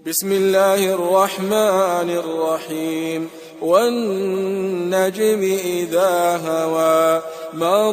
बिस्मिल्लाहिर्रहमानिर्रहीम वन्नज्मि इज़ा हवा मा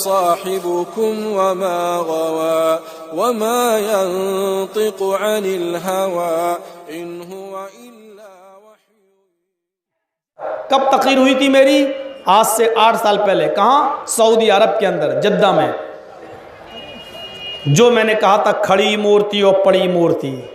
साहिबुकुम वमा गवा वमा यंतिक़ु अनिल हवा इन हुवा इल्ला वह्यु। कब तकरीर हुई थी मेरी? आज से 8 साल पहले। कहाँ? सऊदी अरब के अंदर, जद्दा में। जो मैंने कहा था खड़ी मूर्ति और पड़ी मूर्ति,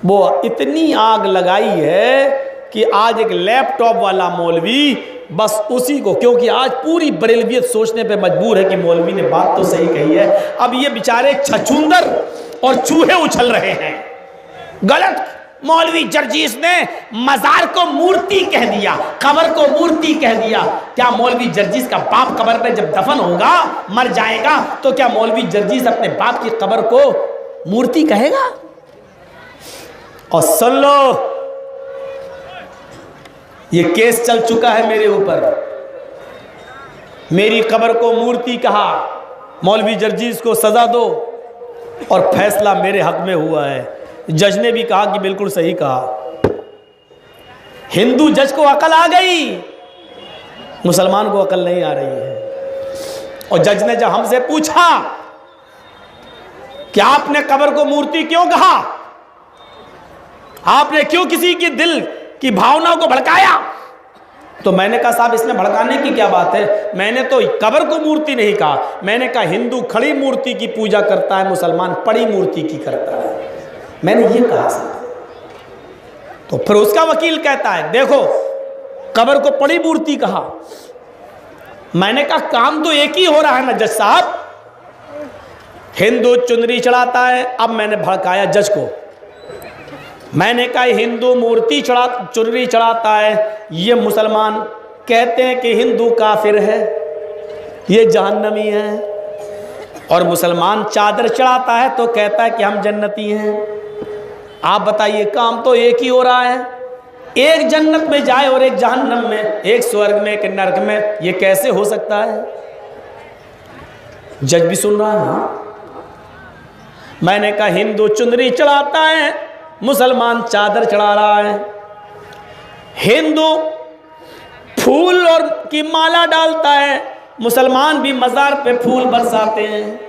वो इतनी आग लगाई है कि आज एक लैपटॉप वाला मौलवी बस उसी को, क्योंकि आज पूरी बरेलवियत सोचने पे मजबूर है कि मौलवी ने बात तो सही कही है। अब ये बेचारे छछूंदर और चूहे उछल रहे हैं। गलत, मौलवी जर्जीस ने मजार को मूर्ति कह दिया, कब्र को मूर्ति कह दिया। क्या मौलवी जर्जीस का बाप कब्र पे जब दफन होगा, मर जाएगा, तो क्या मौलवी जर्जीस अपने बाप की कब्र को मूर्ति कहेगा? और सुन लो, ये केस चल चुका है मेरे ऊपर। मेरी कब्र को मूर्ति कहा, मौलवी जर्जीस को सजा दो, और फैसला मेरे हक में हुआ है। जज ने भी कहा कि बिल्कुल सही कहा। हिंदू जज को अकल आ गई, मुसलमान को अकल नहीं आ रही है। और जज ने जब हमसे पूछा कि आपने कब्र को मूर्ति क्यों कहा, आपने क्यों किसी की दिल की भावनाओं को भड़काया, तो मैंने कहा साहब इसमें भड़काने की क्या बात है। मैंने तो कब्र को मूर्ति नहीं कहा, मैंने कहा हिंदू खड़ी मूर्ति की पूजा करता है, मुसलमान पड़ी मूर्ति की करता है, मैंने ये कहा साहब। तो फिर उसका वकील कहता है देखो कब्र को पड़ी मूर्ति कहा। मैंने कहा काम तो एक ही हो रहा है ना जज साहब। हिंदू चुनरी चढ़ाता है, अब मैंने भड़काया जज को। मैंने कहा हिंदू मूर्ति चुनरी चढ़ाता है, ये मुसलमान कहते हैं कि हिंदू काफिर है, ये जहन्नमी है, और मुसलमान चादर चढ़ाता है तो कहता है कि हम जन्नती हैं। आप बताइए काम तो एक ही हो रहा है। एक जन्नत में जाए और एक जहन्नम में, एक स्वर्ग में एक नरक में, ये कैसे हो सकता है? जज भी सुन रहा है ना। मैंने कहा हिंदू चुनरी चढ़ाता है, मुसलमान चादर चढ़ा रहा है। हिंदू फूल और की माला डालता है, मुसलमान भी मजार पे फूल बरसाते हैं।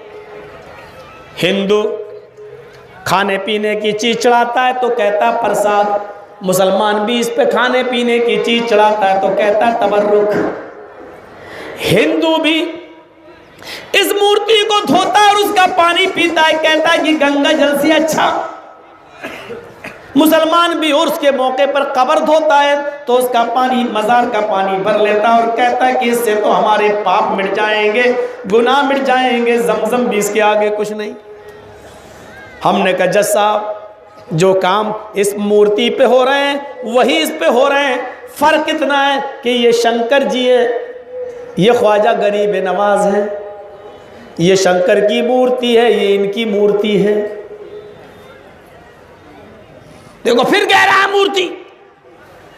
हिंदू खाने पीने की चीज चढ़ाता है तो कहता है प्रसाद, मुसलमान भी इस पे खाने पीने की चीज चढ़ाता है तो कहता है तबर्रुक। हिंदू भी इस मूर्ति को धोता है और उसका पानी पीता है, कहता है कि गंगा जल से अच्छा। मुसलमान भी उर्स के मौके पर कब्र धोता है तो उसका पानी, मजार का पानी भर लेता है और कहता है कि इससे तो हमारे पाप मिट जाएंगे, गुनाह मिट जाएंगे, जमजम भी इसके आगे कुछ नहीं। हमने कहा जज साहब जो काम इस मूर्ति पे हो रहे हैं वही इस पे हो रहे हैं। फर्क इतना है कि ये शंकर जी है, ये ख्वाजा गरीब नवाज है, ये शंकर की मूर्ति है, ये इनकी मूर्ति है। देखो फिर कह रहा है मूर्ति।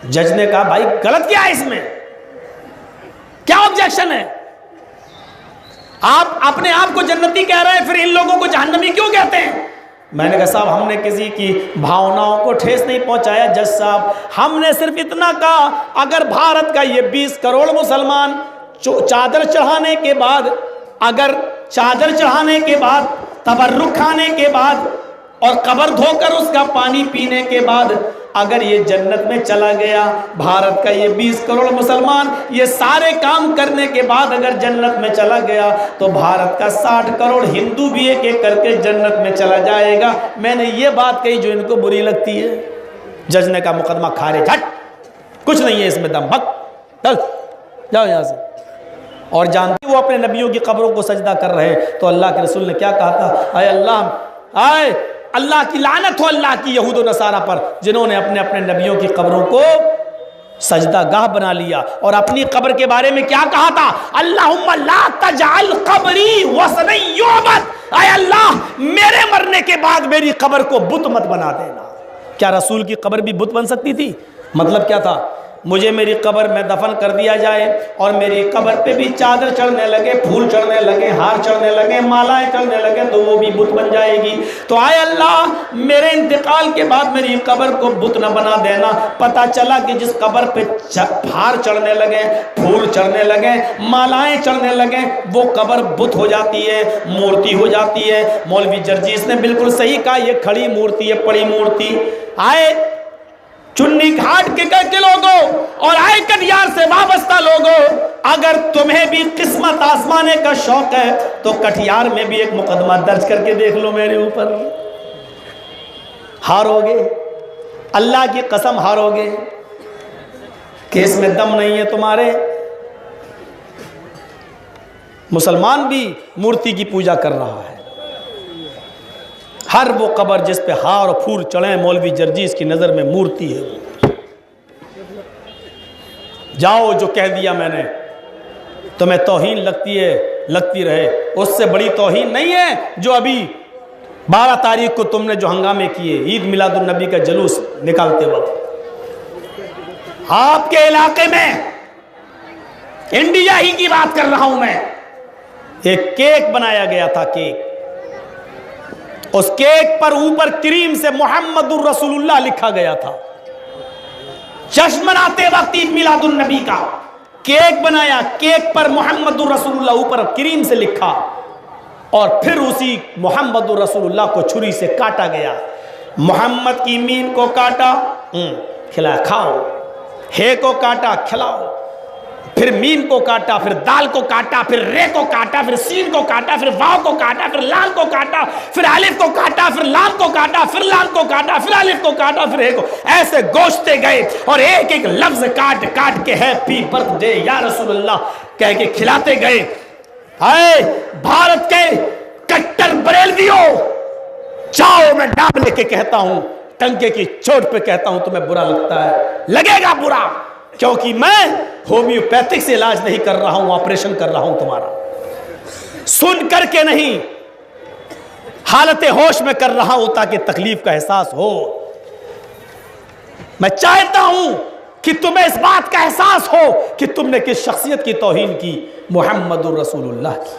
जज ने कहा भाई गलत क्या है इसमें, क्या ऑब्जेक्शन है? आप अपने आप को जन्नती कह रहे हैं, फिर इन लोगों को जहन्नमी क्यों कहते हैं? मैंने कहा साहब हमने किसी की भावनाओं को ठेस नहीं पहुंचाया जज साहब, हमने सिर्फ इतना कहा अगर भारत का ये 20 करोड़ मुसलमान चादर चढ़ाने के बाद, अगर चादर चढ़ाने के बाद, तबर्रुक खाने के बाद और कब्र धोकर उसका पानी पीने के बाद अगर ये जन्नत में चला गया, भारत का ये 20 करोड़ मुसलमान ये सारे काम करने के बाद अगर जन्नत में चला गया तो भारत का 60 करोड़ हिंदू भी एक एक करके जन्नत में चला जाएगा। मैंने ये बात कही जो इनको बुरी लगती है। जज ने कहा मुकदमा खारिज, हट, कुछ नहीं है इसमें दम, भग चल जाओ यहाँ से। और जानते वो अपने नबियों की कब्रों को सजदा कर रहे तो अल्लाह के रसूल ने क्या कहा था, आए अल्लाह, आए अल्लाह की लानत हो अल्लाह की यहूद और नसारा पर जिन्होंने अपने अपने नबियों की कब्रों को सजदा गाह बना लिया। और अपनी कब्र के बारे में क्या कहा था, अल्लाहुम्मा ला तजअल कब्री वसनन युअबद, आए अल्लाह मेरे मरने के बाद मेरी कब्र को बुत मत बना देना। क्या रसूल की कब्र भी बुत बन सकती थी? मतलब क्या था, मुझे मेरी कब्र में दफन कर दिया जाए और मेरी कब्र पे भी चादर चढ़ने लगे, फूल चढ़ने लगे, हार चढ़ने लगे, मालाएं चढ़ने लगे, तो वो भी बुत बन जाएगी। तो आए अल्लाह मेरे इंतकाल के बाद मेरी कब्र को बुत न बना देना। पता चला कि जिस कब्र पे हार चढ़ने लगे, फूल चढ़ने लगे, मालाएं चढ़ने लगे, वो कब्र बुत हो जाती है, मूर्ति हो जाती है। मौलवी जर्जीस ने बिल्कुल सही कहा, ये खड़ी मूर्ति है, पड़ी मूर्ति। आए चुन्नी घाट के लोगों और आए कटिहार से वाबस्ता लोगों, अगर तुम्हें भी किस्मत आजमाने का शौक है तो कटिहार में भी एक मुकदमा दर्ज करके देख लो मेरे ऊपर। हारोगे, अल्लाह की कसम हारोगे। केस में दम नहीं है तुम्हारे। मुसलमान भी मूर्ति की पूजा कर रहा है। हर वो कब्र जिस पे हार और फूल चढ़े, मौलवी जर्जीस की नज़र में मूर्ति है। जाओ, जो कह दिया मैंने, तुम्हें तौहीन लगती है लगती रहे, उससे बड़ी तौहीन नहीं है जो अभी 12 तारीख को तुमने जो हंगामे किए ईद मिलादुन नबी का जुलूस निकालते वक्त। आपके इलाके में, इंडिया ही की बात कर रहा हूं मैं, एक केक बनाया गया था। केक, उस केक पर ऊपर क्रीम से मोहम्मदुर रसूलुल्लाह लिखा गया था। जश्न मनाते वक्त ईद मिलादुन नबी का केक बनाया, केक पर मोहम्मदुर रसूलुल्लाह ऊपर क्रीम से लिखा और फिर उसी मोहम्मदुर रसूलुल्लाह को छुरी से काटा गया। मोहम्मद की मीम को काटा, खिलाया, खाओ। हे को काटा, खिलाओ। फिर मीम को काटा, फिर दाल को काटा, फिर रे को काटा, फिर सीन को काटा, फिर वाव को काटा, फिर लाल को काटा, फिर अलिफ को काटा, फिर लाम को काटा, फिर लाम को काटा, फिर अलिफ को काटा, फिर हे को, ऐसे गोश्ते गए और एक एक लफ्ज काट काट के हैप्पी बर्थडे या रसूलुल्लाह कह के खिलाते गए। हाय भारत के कट्टर बरेलवियों, जाओ, मैं डाब लेके कहता हूं, टंके की चोट पे कहता हूं, तुम्हें बुरा लगता है, लगेगा बुरा, क्योंकि मैं होम्योपैथिक से इलाज नहीं कर रहा हूं, ऑपरेशन कर रहा हूं तुम्हारा। सुन करके नहीं, हालत होश में कर रहा हूं ताकि तकलीफ का एहसास हो। मैं चाहता हूं कि तुम्हें इस बात का एहसास हो कि तुमने किस शख्सियत की तौहीन की, मोहम्मदुर रसूलुल्लाह की।